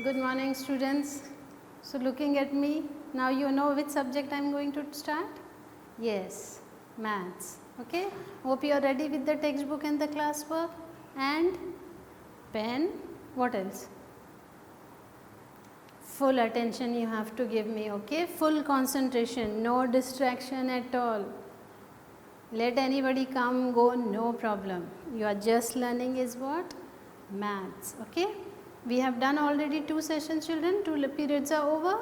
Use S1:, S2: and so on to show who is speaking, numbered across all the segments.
S1: Good morning, students. So, looking at me, now you know which subject I am going to start? Yes, maths. Okay. Hope you are ready with the textbook and the classwork and pen. What else? Full attention you have to give me. Okay. Full concentration. No distraction at all. Let anybody come, go, no problem. You are just learning is what? Maths. Okay. We have done already 2 sessions, children. 2 periods are over.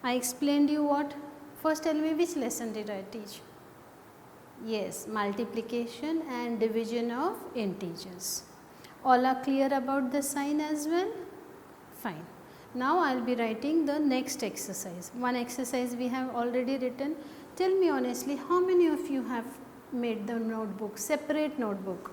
S1: I explained you what? First tell me which lesson did I teach? Yes, multiplication and division of integers. All are clear about the sign as well? Fine. Now I will be writing the next exercise. One exercise we have already written. Tell me honestly, how many of you have made the notebook, separate notebook?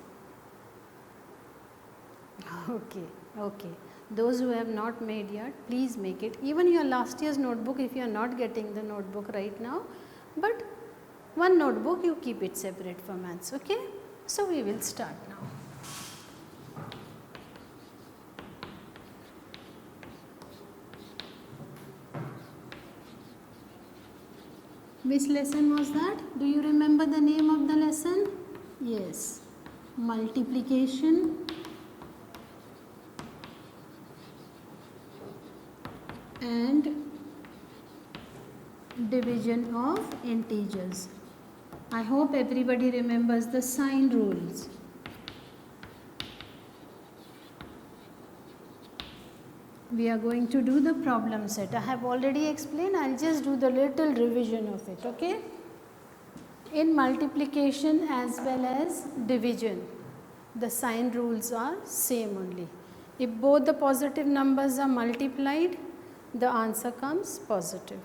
S1: Okay, okay. Those who have not made yet, please make it. Even your last year's notebook, if you are not getting the notebook right now, but one notebook you keep it separate for maths, okay? So we will start now. Which lesson was that? Do you remember the name of the lesson? Yes, multiplication and division of integers. I hope everybody remembers the sign rules. We are going to do the problem set. I have already explained, I will just do the little revision of it, okay? In multiplication as well as division, the sign rules are same only. If both the positive numbers are multiplied, the answer comes positive.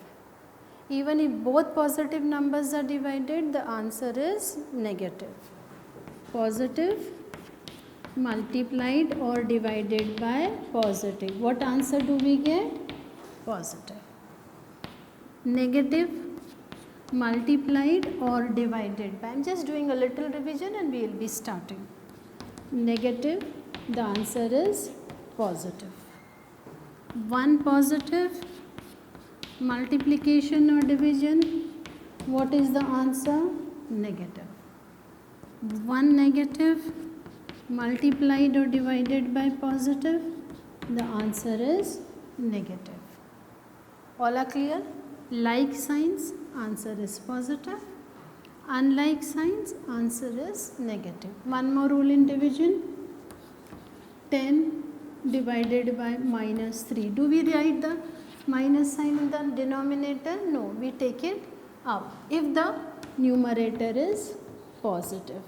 S1: Even if both positive numbers are divided, the answer is negative. Positive multiplied or divided by positive. What answer do we get? Positive. Negative multiplied or divided by. I am just doing a little revision and we will be starting. Negative, the answer is positive. One positive multiplication or division, what is the answer? Negative. One negative multiplied or divided by positive, the answer is negative. All are clear? Like signs, answer is positive. Unlike signs, answer is negative. One more rule in division, 10 divided by minus 3. Do we write the minus sign in the denominator? No, we take it up if the numerator is positive.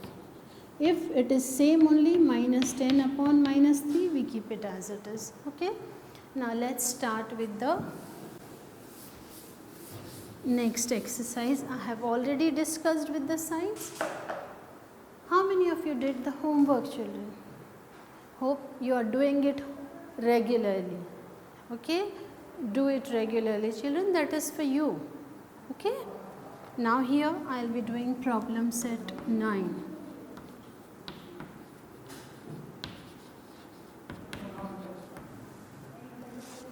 S1: If it is same only, minus 10 upon minus 3, we keep it as it is. Okay. Now let's start with the next exercise. I have already discussed with the signs. How many of you did the homework, children? Hope you are doing it regularly. Okay. Do it regularly, children. That is for you. Okay. Now here I will be doing problem set 9.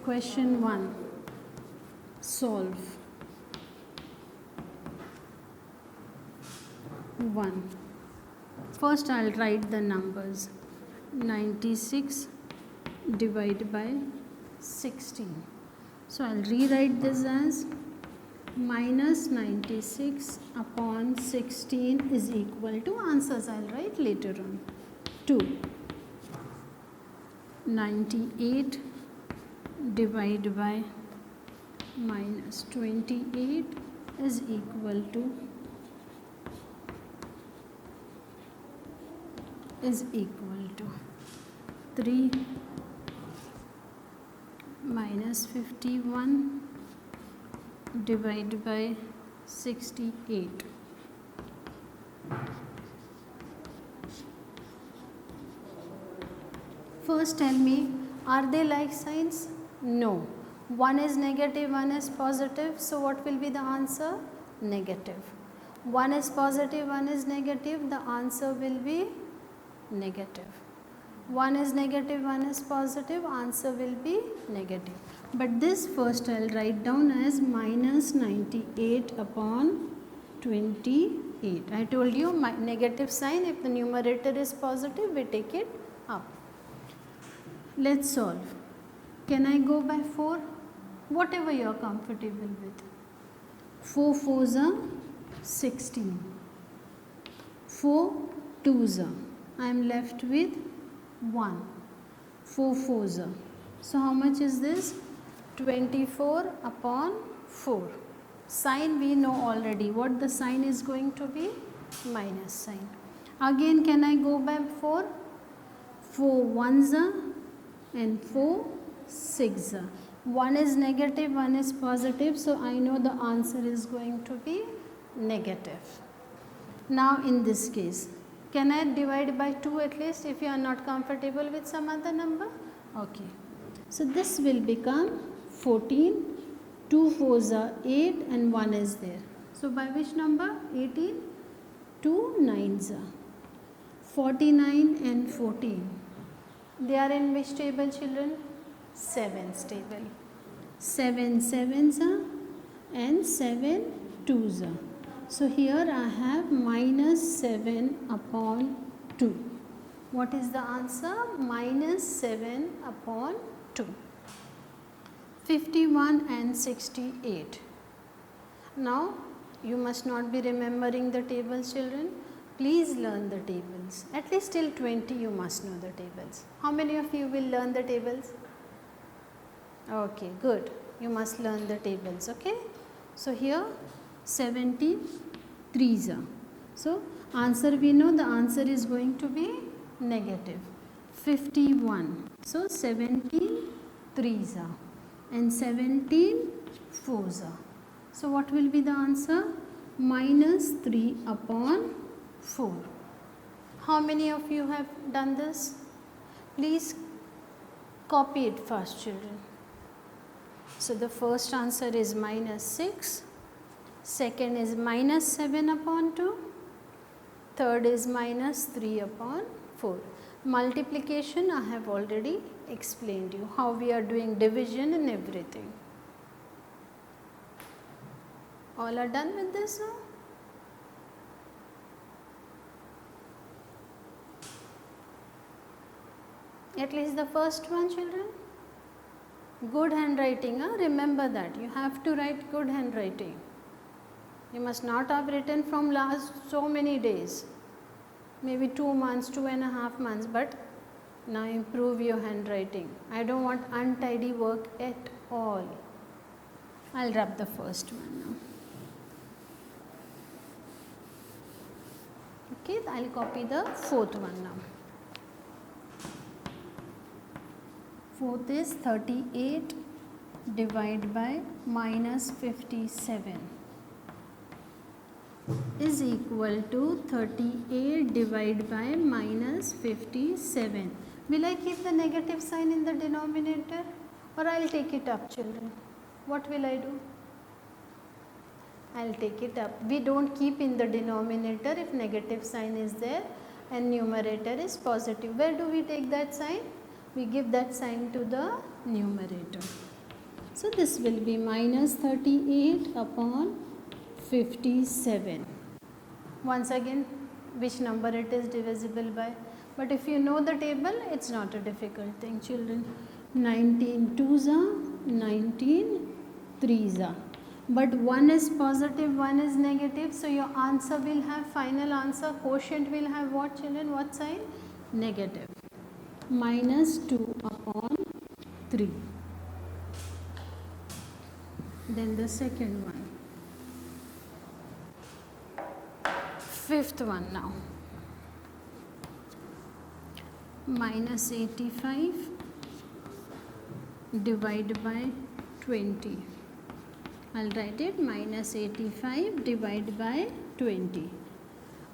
S1: Question 1. Solve. 1. First I will write the numbers. 96 divided by 16. So I will rewrite this as minus 96 upon 16 is equal to, answers I will write later on, 2. 98 divided by minus 28 is equal to 3 minus 51 divided by 68. First tell me, are they like signs? No. One is negative, one is positive. So what will be the answer? Negative. One is positive, one is negative. The answer will be negative. 1 is negative, 1 is positive, answer will be negative. But this first I will write down as minus 98 upon 28. I told you my negative sign, if the numerator is positive, we take it up. Let's solve. Can I go by 4? Whatever you are comfortable with. 4 4s are 16. 4 2s are. I am left with 1. 4 4s are. So how much is this? 24 upon 4. Sign we know already. What the sign is going to be? Minus sign. Again can I go by 4? 4 1s are and 4 6s are. 1 is negative, 1 is positive. So I know the answer is going to be negative. Now in this case, can I divide by 2 at least if you are not comfortable with some other number? Okay. So this will become 14, 2 4s are 8 and 1 is there. So by which number? 18, 2 9s are. 49 and 14. They are in which table, children? 7's table. 7 7s are and 7 2s are. So here I have minus 7 upon 2. What is the answer? Minus 7 upon 2. 51 and 68. Now you must not be remembering the tables, children. Please learn the tables. At least till 20 you must know the tables. How many of you will learn the tables? Okay, good. You must learn the tables, okay? So here 70 3s are. So answer we know the answer is going to be negative. 51. So 17 3s are and 17 4s are. So what will be the answer? Minus 3 upon 4. How many of you have done this? Please copy it fast, children. So the first answer is minus 6, second is minus 7 upon 2, third is minus 3 upon 4. Multiplication I have already explained you how we are doing division and everything. All are done with this now? At least the first one, children. Good handwriting, remember that. You have to write good handwriting. You must not have written from last so many days. Maybe 2 months, 2.5 months, but now improve your handwriting. I don't want untidy work at all. I'll rub the first one now. Okay, I'll copy the fourth one now. Fourth is 38 divided by minus 57 is equal to 38 divided by minus 57. Will I keep the negative sign in the denominator or I'll take it up, children? What will I do? I'll take it up. We don't keep in the denominator if negative sign is there and numerator is positive. Where do we take that sign? We give that sign to the numerator. So this will be minus 38 upon 57. Once again, which number it is divisible by. But if you know the table, it's not a difficult thing, children. 19 2s are, 19 3s are. But one is positive, one is negative. So your answer will have, final answer, quotient will have what, children? What sign? Negative. Minus 2 upon 3. Then the second one. Fifth one now. Minus 85 divided by 20. I'll write it minus 85 divided by 20.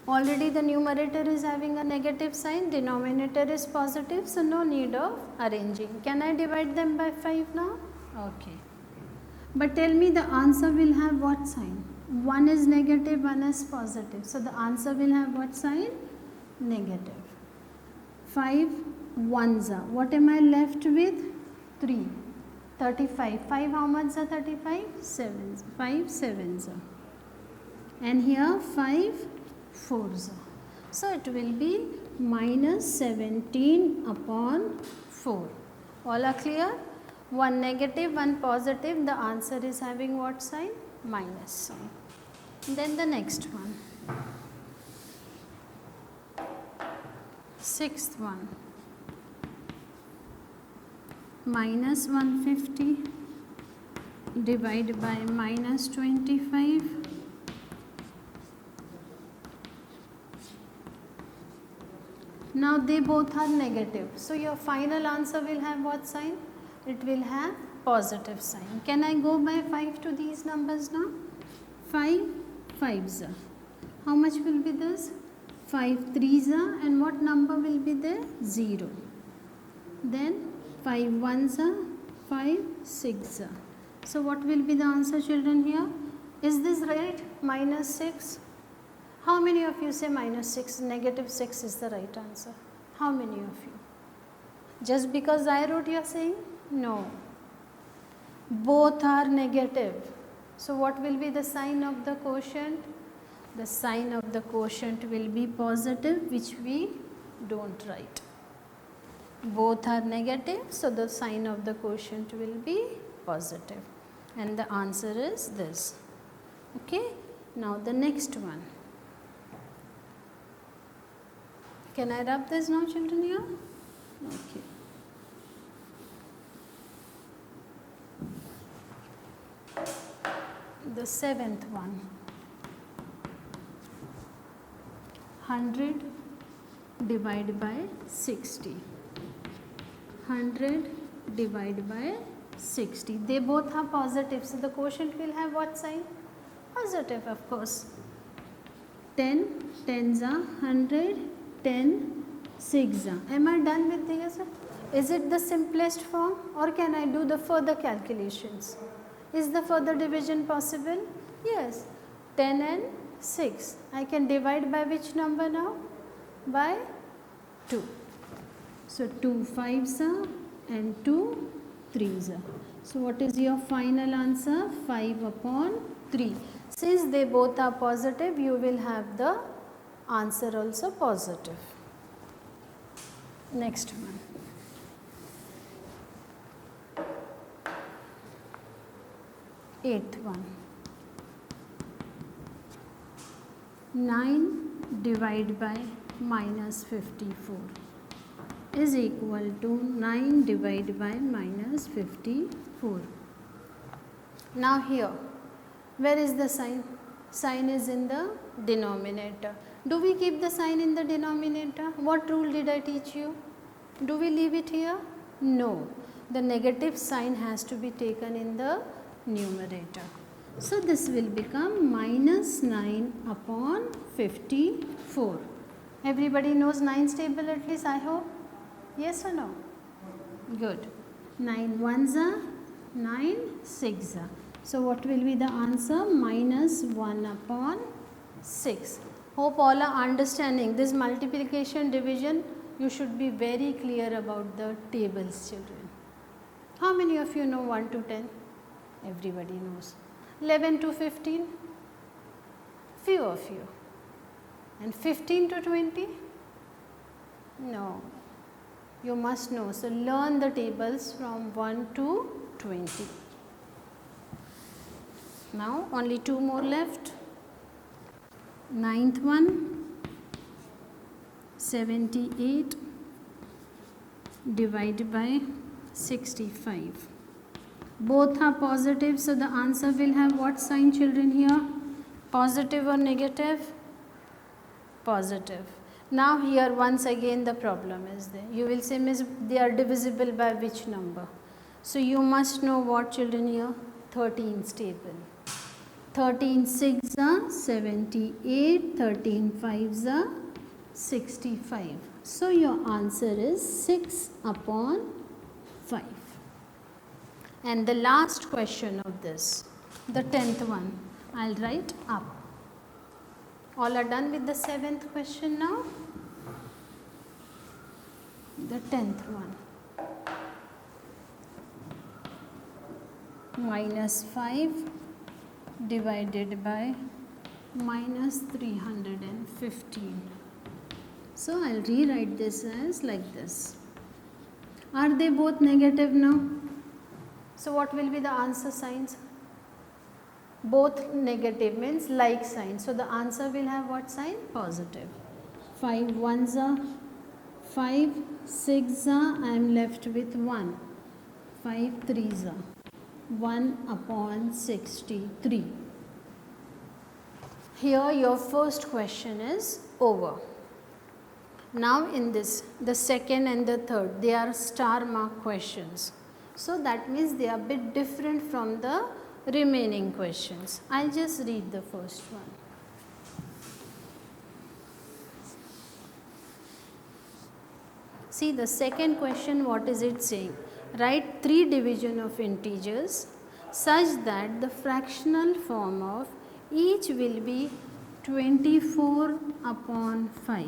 S1: Already the numerator is having a negative sign, denominator is positive, so no need of arranging. Can I divide them by 5 now? Okay. But tell me the answer will have what sign? One is negative, one is positive. So the answer will have what sign? Negative. 5 ones are. What am I left with? 3. 35. 5 how much are 35? 7. 5 sevens are. And here 5 fours are. So it will be minus 17 upon 4. All are clear? One negative, one positive. The answer is having what sign? Minus sign. Then the next one. Sixth one. Minus 150 divided by minus 25. Now they both are negative. So your final answer will have what sign? It will have positive sign. Can I go by 5 to these numbers now? 5 5s are. How much will be this? 5 3s are, and what number will be there? 0. Then 5 1s are, 5 6 are. So what will be the answer, children, here? Is this right? Minus 6. How many of you say minus 6, negative 6 is the right answer? How many of you? Just because I wrote you are saying? No. Both are negative. So what will be the sign of the quotient? The sign of the quotient will be positive, which we don't write. Both are negative, so the sign of the quotient will be positive. And the answer is this. Okay. Now the next one. Can I rub this now, children, here? Okay. The seventh one. 100 divided by 60. 100 divided by 60. They both are positive. So the quotient will have what sign? Positive, of course. 10 tens are 100. 10 6 are. Am I done with this? Is it the simplest form, or can I do the further calculations? Is the further division possible? Yes. 10 and 6. I can divide by which number now? By 2. So 2 5s are and 2 3s are. So what is your final answer? 5 upon 3. Since they both are positive, you will have the answer also positive. Next one. Eighth one. 9 divided by minus 54 is equal to 9 divided by minus 54. Now here, where is the sign? Sign is in the denominator. Do we keep the sign in the denominator? What rule did I teach you? Do we leave it here? No. The negative sign has to be taken in the numerator. So this will become minus 9 upon 54. Everybody knows 9's table at least, I hope? Yes or no? Good. 9 1s are, 9 6 are. So what will be the answer? Minus 1 upon 6. Hope all are understanding this multiplication division. You should be very clear about the tables, children. How many of you know 1 to 10? Everybody knows. 11 to 15? Few of you. And 15 to 20? No. You must know. So learn the tables from 1 to 20. Now only 2 more left. Ninth one, 78 divided by 65. Both are positive, so the answer will have what sign, children, here? Positive or negative? Positive. Now here once again the problem is there. You will say, Miss, they are divisible by which number? So you must know what, children, here? 13's table. 13 6 are 78, 13 5s are 65. So your answer is 6 upon 5. And the last question of this, the 10th one, I'll write up. All are done with the 7th question now? the 10th one. Minus 5 divided by minus 315. So I'll rewrite this as like this. Are they both negative now? So what will be the answer signs? Both negative means like sign. So the answer will have what sign? Positive. 5 ones are 5, 6 are, I am left with 1. 5 threes are 1 upon 63. Here your first question is over. Now in this, the second and the third, they are star mark questions. So that means they are a bit different from the remaining questions. I'll just read the first one. See the second question, what is it saying? Write 3 division of integers such that the fractional form of each will be 24 upon 5.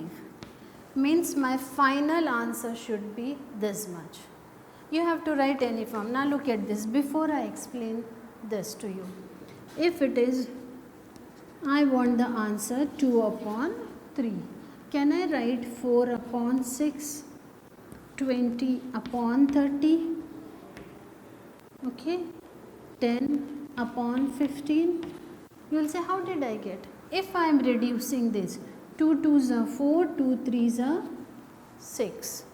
S1: Means my final answer should be this much. You have to write any form. Now look at this before I explain this to you. If it is, I want the answer 2 upon 3. Can I write 4 upon 6? 20 upon 30? Okay. 10 upon 15? You will say, how did I get? If I am reducing this, 2 2s are 4, 2 3s are 6.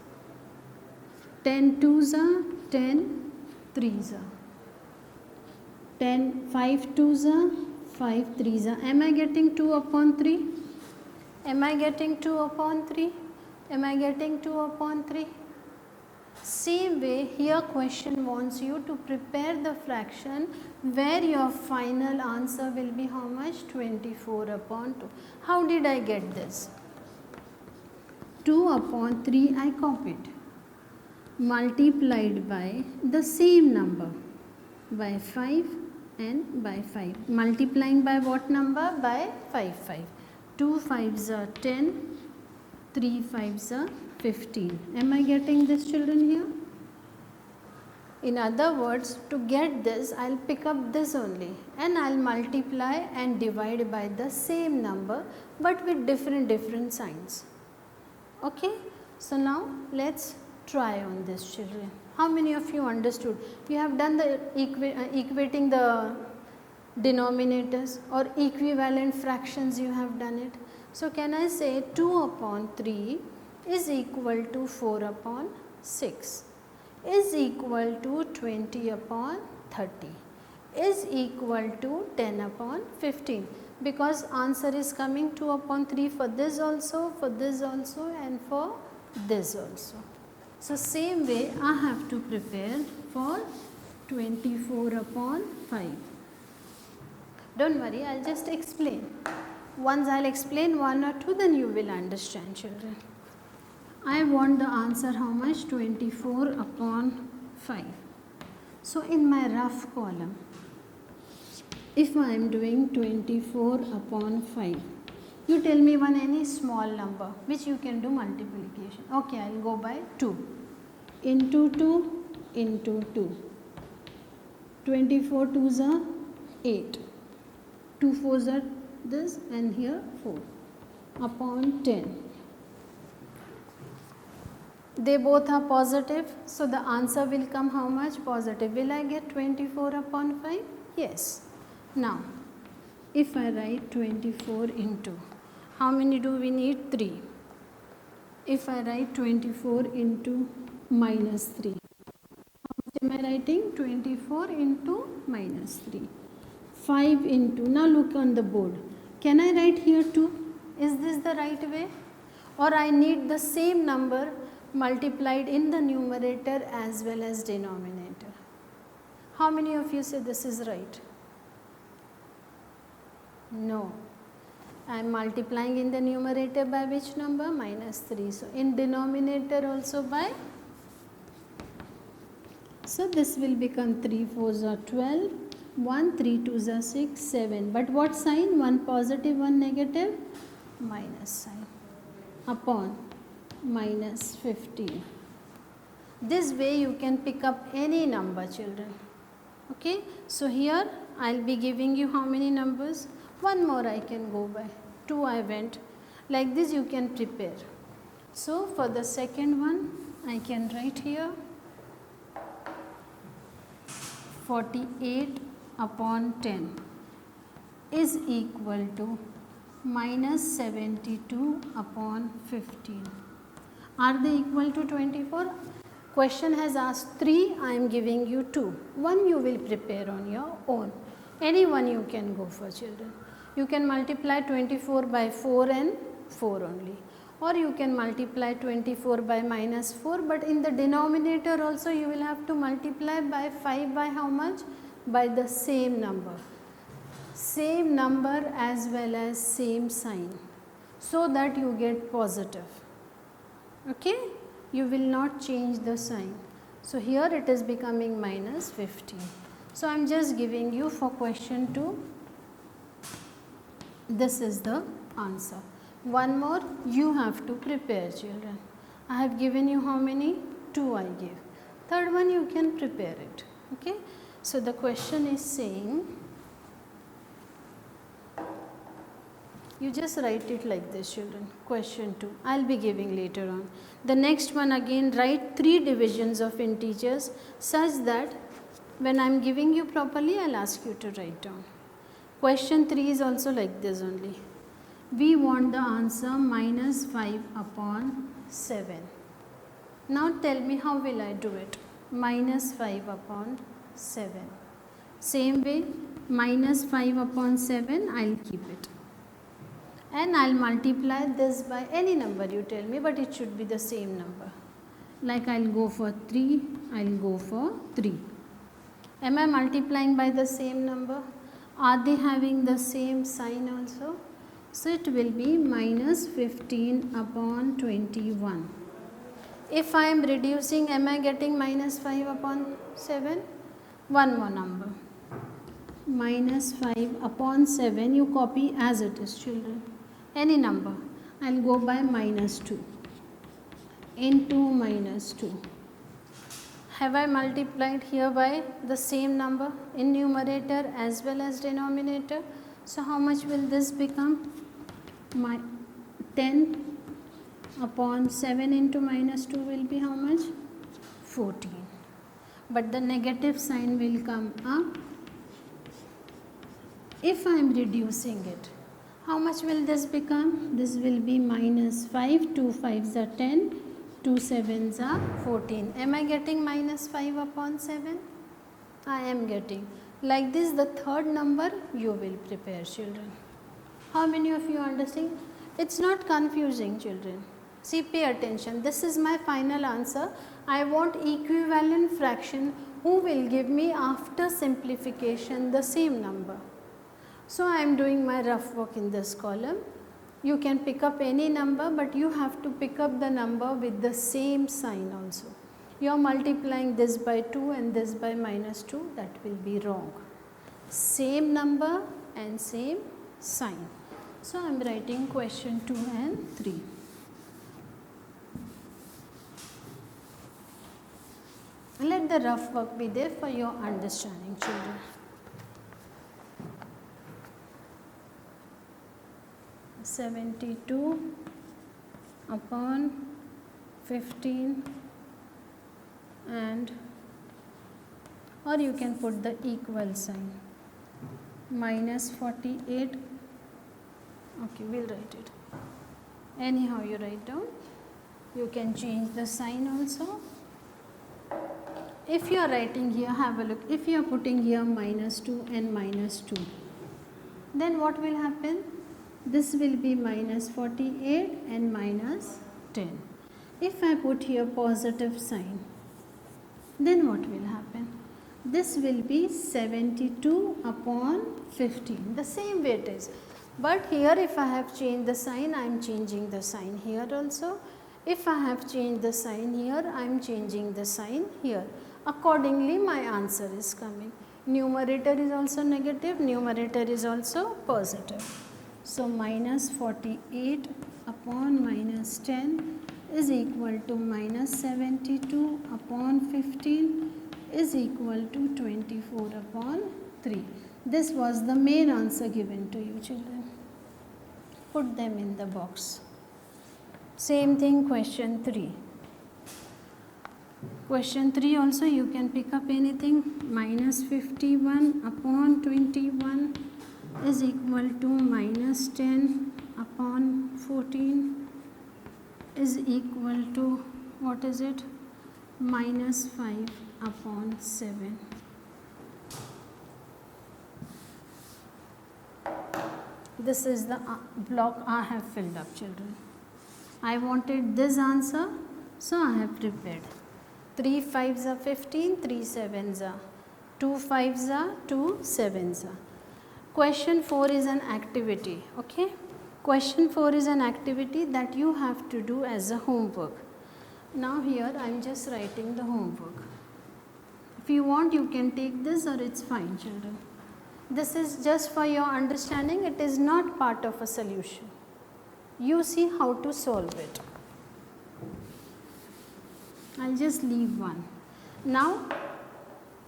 S1: 10 2s are 10, 3s are 10, 5 2s are 5 3s are. Am I getting 2 upon 3? Am I getting 2 upon 3? Am I getting 2 upon 3? Same way, here question wants you to prepare the fraction where your final answer will be how much? 24 upon 2. How did I get this? 2 upon 3 I copied, multiplied by the same number, by 5 and by 5. Multiplying by what number? By 5, 5. 2 5s are 10, 3 5s are 15. Am I getting this, children, here? In other words, to get this, I'll pick up this only and I'll multiply and divide by the same number but with different signs. Okay? So now let's try on this, children. How many of you understood? You have done the equating the denominators or equivalent fractions, you have done it. So can I say 2 upon 3 is equal to 4 upon 6 is equal to 20 upon 30 is equal to 10 upon 15, because answer is coming 2 upon 3 for this also and for this also. So same way I have to prepare for 24 upon 5. Don't worry, I'll just explain. Once I'll explain 1 or 2, then you will understand, children. I want the answer how much? 24 upon 5. So in my rough column, if I am doing 24 upon 5, you tell me one any small number which you can do multiplication. Okay, I'll go by 2 into 2 into 2. 24 2s are 8. 2 4s are this and here 4 upon 10. They both are positive, so the answer will come how much? Positive. Will I get 24 upon 5? Yes. Now, if I write 24 into, how many do we need? 3. If I write 24 into minus 3, how much am I writing? 24 into minus 3. 5 into, now look on the board. Can I write here 2? Is this the right way? Or I need the same number multiplied in the numerator as well as denominator? How many of you say this is right? No. I am multiplying in the numerator by which number? Minus 3. So in denominator also by. So this will become 3 4s are 12, 1 3 2s are 6, 7. But what sign? One positive, one negative? Minus sign. Upon minus 15. This way you can pick up any number, children. Okay, so here I'll be giving you how many numbers? One more I can go by, 2 I went. Like this you can prepare. So for the second one I can write here 48 upon 10 is equal to minus 72 upon 15. Are they equal to 24? Question has asked 3, I am giving you 2. 1 you will prepare on your own. Any one you can go for, children. You can multiply 24 by 4 and 4 only. Or you can multiply 24 by minus 4, but in the denominator also you will have to multiply by 5 by how much? By the same number. Same number as well as same sign, so that you get positive. Okay? You will not change the sign. So here it is becoming minus 15. So I am just giving you for question 2. This is the answer. One more you have to prepare, children. I have given you how many? 2 I gave. Third one you can prepare it. Okay? So the question is saying, you just write it like this, children. Question 2. I will be giving later on. The next one again, write 3 divisions of integers such that when I am giving you properly, I will ask you to write down. Question 3 is also like this only. We want the answer minus 5 upon 7. Now tell me how will I do it? Minus 5 upon 7. Same way, minus 5 upon 7, I will keep it. And I will multiply this by any number you tell me, but it should be the same number. Like I will go for 3, I will go for 3. Am I multiplying by the same number? Are they having the same sign also? So it will be minus 15 upon 21. If I am reducing, am I getting minus 5 upon 7? One more number. Minus 5 upon 7, you copy as it is, children. Any number. I will go by minus 2 into minus 2. Have I multiplied here by the same number in numerator as well as denominator? So how much will this become? 10 upon 7 into minus 2 will be how much? 14. But the negative sign will come up if I am reducing it. How much will this become? This will be minus 5, 2 5s are 10, 2 7s are 14. Am I getting minus 5 upon 7? I am getting. Like this, the third number you will prepare, children. How many of you understand? It's not confusing, children. See, pay attention. This is my final answer. I want equivalent fraction who will give me after simplification the same number. So I am doing my rough work in this column. You can pick up any number, but you have to pick up the number with the same sign also. You are multiplying this by 2 and this by minus 2, that will be wrong. Same number and same sign. So I am writing question 2 and 3. Let the rough work be there for your understanding, children. $72 upon 15 and, or you can put the equal sign, minus 48. Okay, we'll write it. Anyhow you write down. You can change the sign also. If you are writing here, have a look. If you are putting here minus 2 and minus 2, then what will happen? This will be minus 48 and minus 10. If I put here positive sign, then what will happen? This will be 72 upon 15. The same way it is. But here if I have changed the sign, I am changing the sign here also. If I have changed the sign here, I am changing the sign here. Accordingly, my answer is coming. Numerator is also negative, numerator is also positive. So minus 48 upon minus 10 is equal to minus 72 upon 15 is equal to 24 upon 3. This was the main answer given to you, children. Put them in the box. Same thing, question 3. Question 3 also you can pick up anything. Minus 51 upon 21 is equal to minus 10 upon 14 is equal to, what is it? Minus 5 upon 7. This is the block I have filled up, children. I wanted this answer, so I have prepared. 3 5s are 15, 3 7s are, 2 5s are, 2 7s are. Question 4 is an activity, okay? Question 4 is an activity that you have to do as a homework. Now here I am just writing the homework. If you want, you can take this, or it's fine, children. This is just for your understanding, it is not part of a solution. You see how to solve it. I'll just leave one. Now,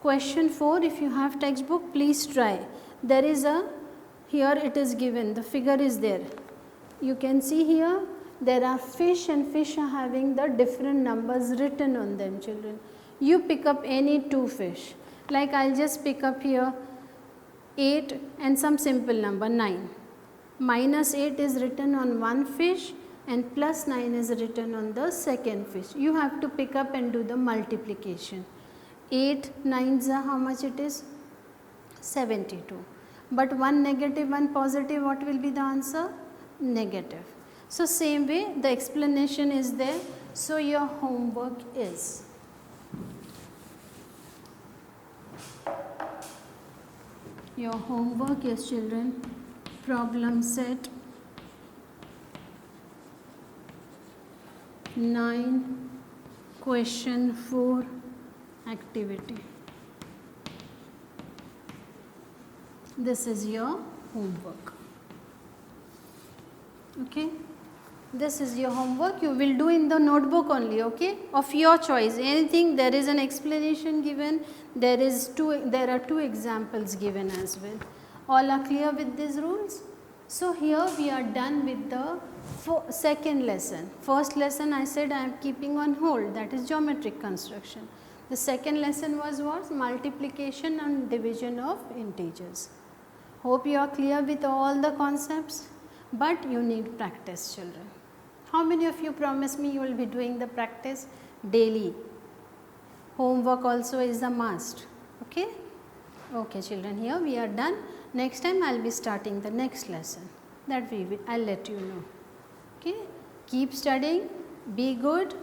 S1: question 4, if you have textbook, please try. There is here it is given, the figure is there. You can see here, there are fish, and fish are having the different numbers written on them, children. You pick up any 2 fish. Like I'll just pick up here 8 and some simple number 9. Minus 8 is written on one fish and plus 9 is written on the second fish. You have to pick up and do the multiplication. 8 9s are, how much it is? 72. But one negative, one positive, what will be the answer? Negative. So same way the explanation is there. So your homework is children, problem set 9, question 4, activity. This is your homework. Okay, this is your homework. You will do in the notebook only, okay, of your choice. Anything, there is an explanation given, there are 2 examples given as well. All are clear with these rules? So here we are done with the second lesson. First lesson I said I am keeping on hold, that is geometric construction. The second lesson was what? Multiplication and division of integers. Hope you are clear with all the concepts, but you need practice, children. How many of you promise me you will be doing the practice daily? Homework also is a must, okay? Okay, children, here we are done. Next time I will be starting the next lesson, that I will let you know. Okay, keep studying, be good.